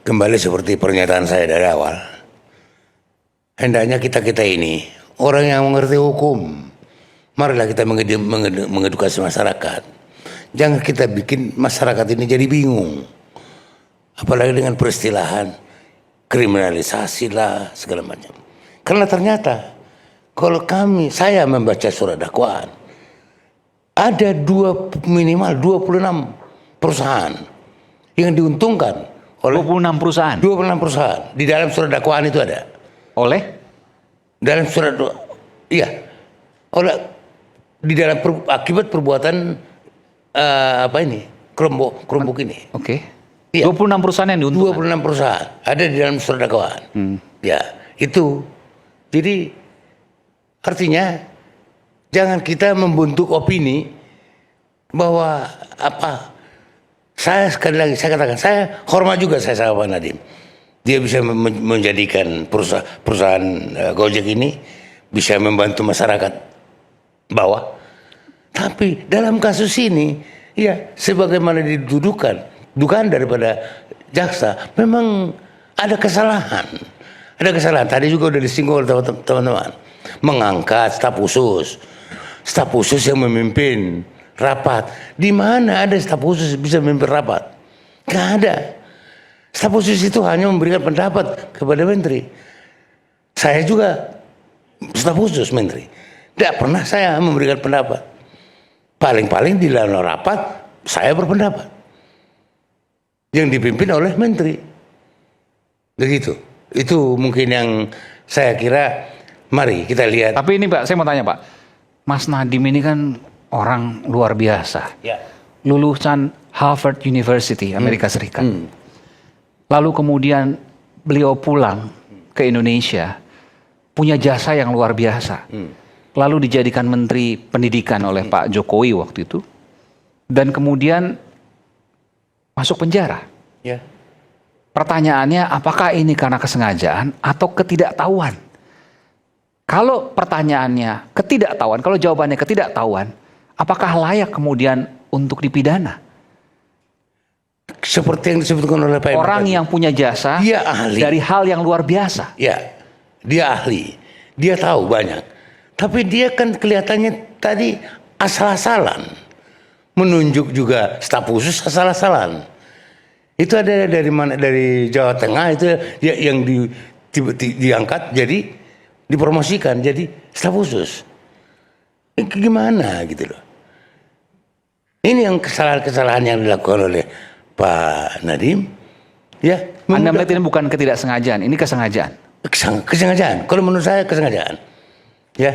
kembali seperti pernyataan saya dari awal. Hendaknya kita-kita ini orang yang mengerti hukum. Marilah kita mengedukasi masyarakat. Jangan kita bikin masyarakat ini jadi bingung. Apalagi dengan peristilahan kriminalisasi lah segala macam. Karena ternyata kalau saya membaca surat dakwaan, ada minimal 26 perusahaan yang diuntungkan oleh 26 perusahaan. 26 perusahaan di dalam surat dakwaan itu ada. Oleh Dalam surat iya. Oleh di dalam akibat perbuatan kelompok ini. Oke. Iya. 26 perusahaan yang diuntungkan. 26 perusahaan ada di dalam surat dakwaan. Ya, itu. Jadi artinya jangan kita membentuk opini bahwa saya sekali lagi saya katakan, saya hormat juga saya sama Pak Nadiem. Dia bisa menjadikan perusahaan Gojek ini bisa membantu masyarakat bawah. Tapi dalam kasus ini, ya sebagaimana dugaan daripada jaksa, memang ada kesalahan. Ada kesalahan. Tadi juga udah disinggung oleh teman-teman. Mengangkat staf khusus yang memimpin rapat. Di mana ada staf khusus bisa memimpin rapat? Gak ada. Staf khusus itu hanya memberikan pendapat kepada menteri. Saya juga staf khusus menteri. Tidak pernah saya memberikan pendapat. Paling-paling di dalam rapat saya berpendapat. Yang dipimpin oleh menteri. Begitu. Itu mungkin yang saya kira mari kita lihat. Tapi ini Pak, saya mau tanya Pak. Mas Nadiem ini kan orang luar biasa. Ya. Lulusan Harvard University, Amerika Serikat. Lalu kemudian beliau pulang ke Indonesia, punya jasa yang luar biasa. Lalu dijadikan Menteri Pendidikan oleh Pak Jokowi waktu itu. Dan kemudian masuk penjara. Ya. Pertanyaannya, apakah ini karena kesengajaan atau ketidaktahuan? Kalau pertanyaannya ketidaktahuan, kalau jawabannya ketidaktahuan, apakah layak kemudian untuk dipidana? Seperti yang disebutkan oleh Pak Orang yang punya jasa dia ahli dari hal yang luar biasa. Ya, dia ahli, dia tahu banyak. Tapi dia kan kelihatannya tadi asal-asalan, menunjuk juga staf khusus asal-asalan. Itu ada dari mana? Dari Jawa Tengah itu yang diangkat jadi dipromosikan jadi staf khusus. Gimana gitu loh? Ini yang kesalahan-kesalahan yang dilakukan oleh Pak Nadiem, ya. Anda melihat ini bukan ketidaksengajaan, ini kesengajaan. Kesengajaan. Kalau menurut saya kesengajaan, ya.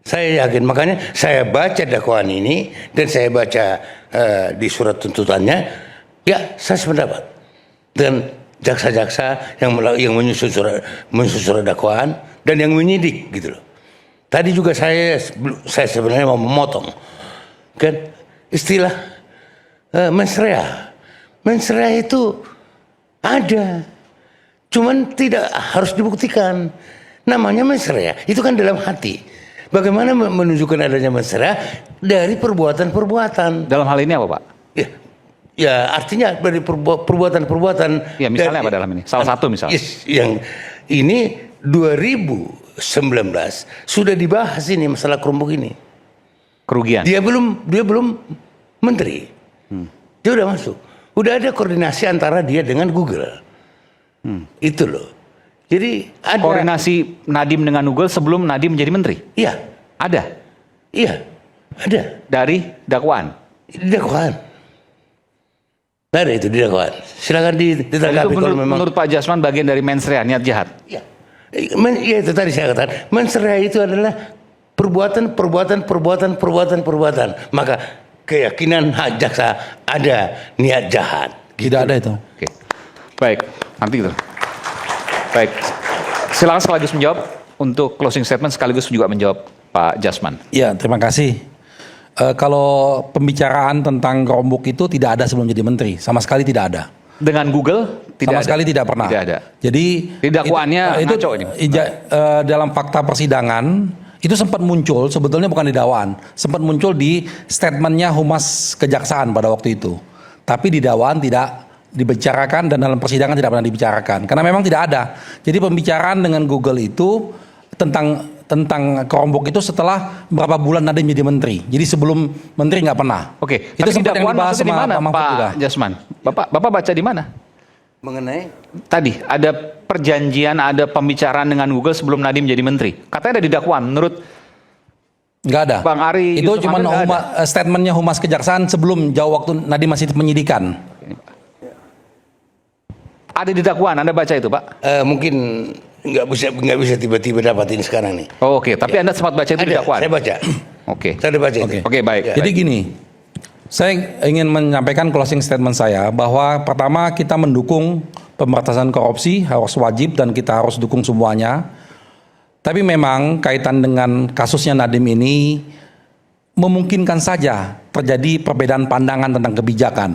Saya yakin, makanya saya baca dakwaan ini dan saya baca di surat tuntutannya, ya saya sependapat dengan jaksa-jaksa yang menyusun surat dakwaan dan yang menyidik gitu loh. Tadi juga saya sebenarnya mau memotong kan istilah mensrea. Mensrea itu ada, cuman tidak harus dibuktikan. Namanya mensrea, itu kan dalam hati. Bagaimana menunjukkan adanya mensrea dari perbuatan-perbuatan. Dalam hal ini apa Pak? Ya artinya dari perbuatan-perbuatan. Ya misalnya apa dalam ini? Salah satu misalnya. Yang ini 2019 sudah dibahas ini masalah kelompok ini. Kerugian. Dia belum menteri. Dia udah masuk. Udah ada koordinasi antara dia dengan Google. Itu loh. Jadi ada koordinasi Nadiem dengan Google sebelum Nadiem menjadi menteri? Iya. Ada? Iya. Ada. Dari dakwaan? Di dakwaan. Ada itu di dakwaan. Silakan ditanggapi kalau memang. Menurut Pak Jasman bagian dari mensrea, niat jahat? Iya. Ya itu tadi saya katakan. Mensrea itu adalah perbuatan. Maka keyakinan jaksa ada niat jahat. Tidak ada itu. Oke. Baik, nanti gitu. Baik, silakan sekaligus menjawab untuk closing statement sekaligus juga menjawab Pak Jasman. Ya, terima kasih. Kalau pembicaraan tentang Rombok itu tidak ada sebelum jadi menteri, sama sekali tidak ada. Dengan Google tidak sama ada. sekali tidak pernah. Tidak ada. Jadi di dakwaannya itu ngaco ini. Dalam fakta persidangan itu sempat muncul, sebetulnya bukan di dakwaan, sempat muncul di statementnya Humas Kejaksaan pada waktu itu. Tapi di dakwaan tidak dibicarakan dan dalam persidangan tidak pernah dibicarakan karena memang tidak ada. Jadi pembicaraan dengan Google itu tentang kelompok itu setelah beberapa bulan Nadiem jadi menteri. Jadi sebelum menteri nggak pernah. Oke, Itu tapi sempat yang dakwaan dibahas maksudnya di sama mana, Pak Mahfud juga. Pak Jasman? Bapak baca di mana? Mengenai Tadi ada perjanjian, ada pembicaraan dengan Google sebelum Nadiem jadi menteri. Katanya ada di dakwaan. Menurut Nggak ada. Bang Ari Itu Yusuf cuma Hamid nggak statementnya Humas Kejaksaan sebelum jauh waktu Nadiem masih penyidikan. ada di dakwaan. Anda baca itu, Pak? mungkin nggak bisa tiba-tiba dapatin sekarang nih. Oh, oke, tapi Anda sempat baca itu di Ada, dakwaan. saya baca. Oke. Saya udah baca itu. Oke, baik. Ya. Jadi gini, saya ingin menyampaikan closing statement saya bahwa pertama kita mendukung pemberantasan korupsi harus wajib dan kita harus dukung semuanya. Tapi memang kaitan dengan kasusnya Nadiem ini memungkinkan saja terjadi perbedaan pandangan tentang kebijakan.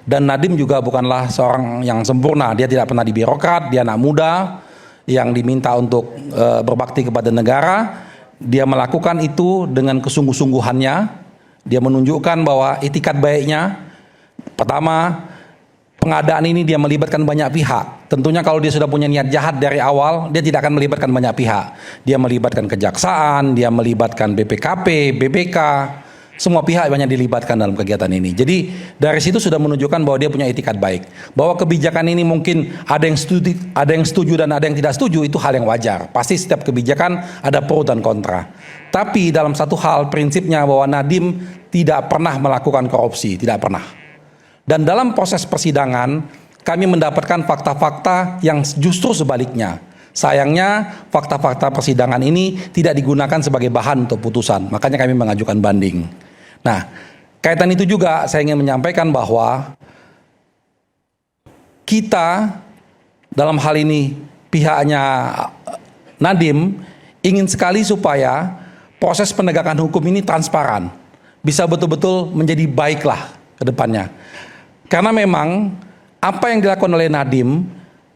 Dan Nadiem juga bukanlah seorang yang sempurna, dia tidak pernah di birokrat, dia anak muda yang diminta untuk berbakti kepada negara. Dia melakukan itu dengan kesungguh-sungguhannya. Dia menunjukkan bahwa itikat baiknya. Pertama, pengadaan ini dia melibatkan banyak pihak. Tentunya kalau dia sudah punya niat jahat dari awal, dia tidak akan melibatkan banyak pihak. Dia melibatkan kejaksaan, dia melibatkan BPKP, BPK, semua pihak banyak dilibatkan dalam kegiatan ini. Jadi dari situ sudah menunjukkan bahwa dia punya itikat baik. Bahwa kebijakan ini mungkin ada yang setuju dan ada yang tidak setuju, itu hal yang wajar. Pasti setiap kebijakan ada pro dan kontra. Tapi dalam satu hal prinsipnya bahwa Nadiem tidak pernah melakukan korupsi, tidak pernah. Dan dalam proses persidangan kami mendapatkan fakta-fakta yang justru sebaliknya. Sayangnya fakta-fakta persidangan ini tidak digunakan sebagai bahan untuk putusan. Makanya kami mengajukan banding. Nah, kaitan itu juga saya ingin menyampaikan bahwa kita dalam hal ini pihaknya Nadiem ingin sekali supaya proses penegakan hukum ini transparan. Bisa betul-betul menjadi baiklah ke depannya. Karena memang apa yang dilakukan oleh Nadiem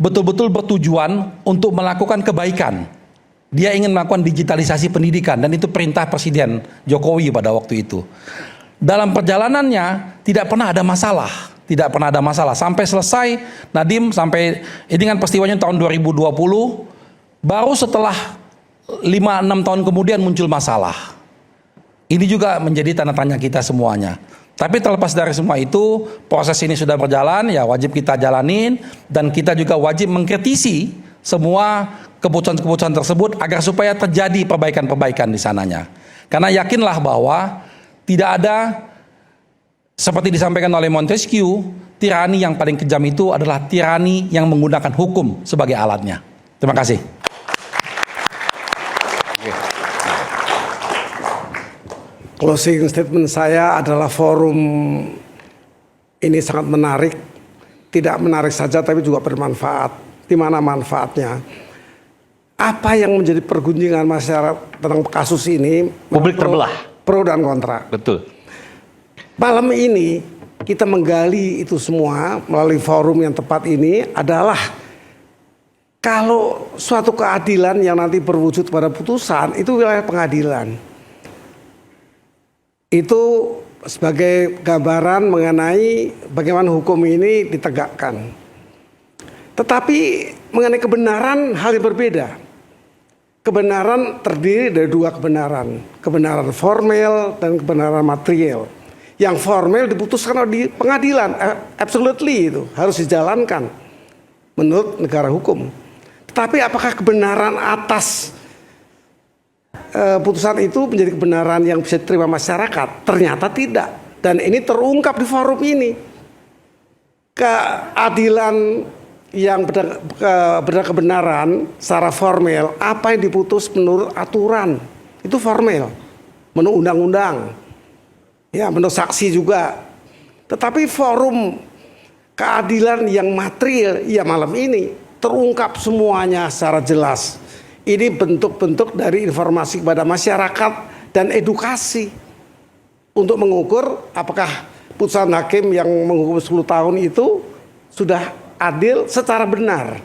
betul-betul bertujuan untuk melakukan kebaikan. Dia ingin melakukan digitalisasi pendidikan dan itu perintah Presiden Jokowi pada waktu itu. Dalam perjalanannya tidak pernah ada masalah, tidak pernah ada masalah sampai selesai Nadiem sampai ini kan peristiwanya tahun 2020, baru setelah 5-6 tahun kemudian muncul masalah. Ini juga menjadi tanda tanya kita semuanya. Tapi terlepas dari semua itu, proses ini sudah berjalan, ya wajib kita jalanin dan kita juga wajib mengkritisi semua keputusan-keputusan tersebut agar supaya terjadi perbaikan-perbaikan di sananya. Karena yakinlah bahwa tidak ada seperti disampaikan oleh Montesquieu, tirani yang paling kejam itu adalah tirani yang menggunakan hukum sebagai alatnya. Terima kasih. Closing statement saya adalah forum ini sangat menarik, tidak menarik saja tapi juga bermanfaat. Di mana manfaatnya? Apa yang menjadi pergunjingan masyarakat tentang kasus ini? Publik terbelah. Pro dan kontra. Betul. Malam ini kita menggali itu semua melalui forum yang tepat ini adalah kalau suatu keadilan yang nanti berwujud pada putusan itu wilayah pengadilan. Itu sebagai gambaran mengenai bagaimana hukum ini ditegakkan. Tetapi mengenai kebenaran hal yang berbeda. Kebenaran terdiri dari dua kebenaran. Kebenaran formel dan kebenaran material. Yang formel diputuskan di pengadilan. Absolutely itu harus dijalankan menurut negara hukum. Tetapi apakah kebenaran atas putusan itu menjadi kebenaran yang bisa diterima masyarakat? Ternyata tidak. Dan ini terungkap di forum ini. Keadilan yang benar kebenaran secara formel, apa yang diputus menurut aturan, itu formel. Menurut undang-undang. Ya, menurut saksi juga. Tetapi forum keadilan yang material, ya malam ini terungkap semuanya secara jelas. Ini bentuk-bentuk dari informasi kepada masyarakat dan edukasi untuk mengukur apakah putusan hakim yang menghukum 10 tahun itu sudah adil secara benar.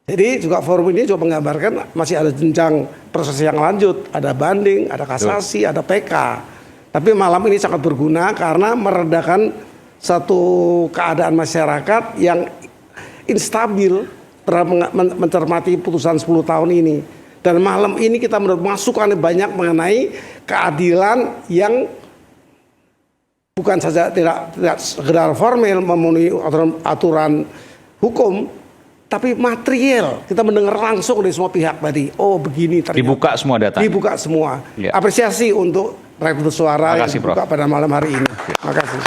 Jadi juga forum ini juga menggambarkan masih ada jenjang proses yang lanjut, ada banding, ada kasasi, ada PK. Tapi malam ini sangat berguna karena meredakan satu keadaan masyarakat yang instabil terhadap mencermati putusan 10 tahun ini. Dan malam ini kita masukan banyak mengenai keadilan yang bukan saja tidak sekedar formal memenuhi aturan hukum, tapi material. Kita mendengar langsung dari semua pihak tadi. Oh begini ternyata. Dibuka semua data. Dibuka semua. Ya. Apresiasi untuk rakyat bersuara yang Makasih, dibuka Prof. pada malam hari ini. Terima kasih.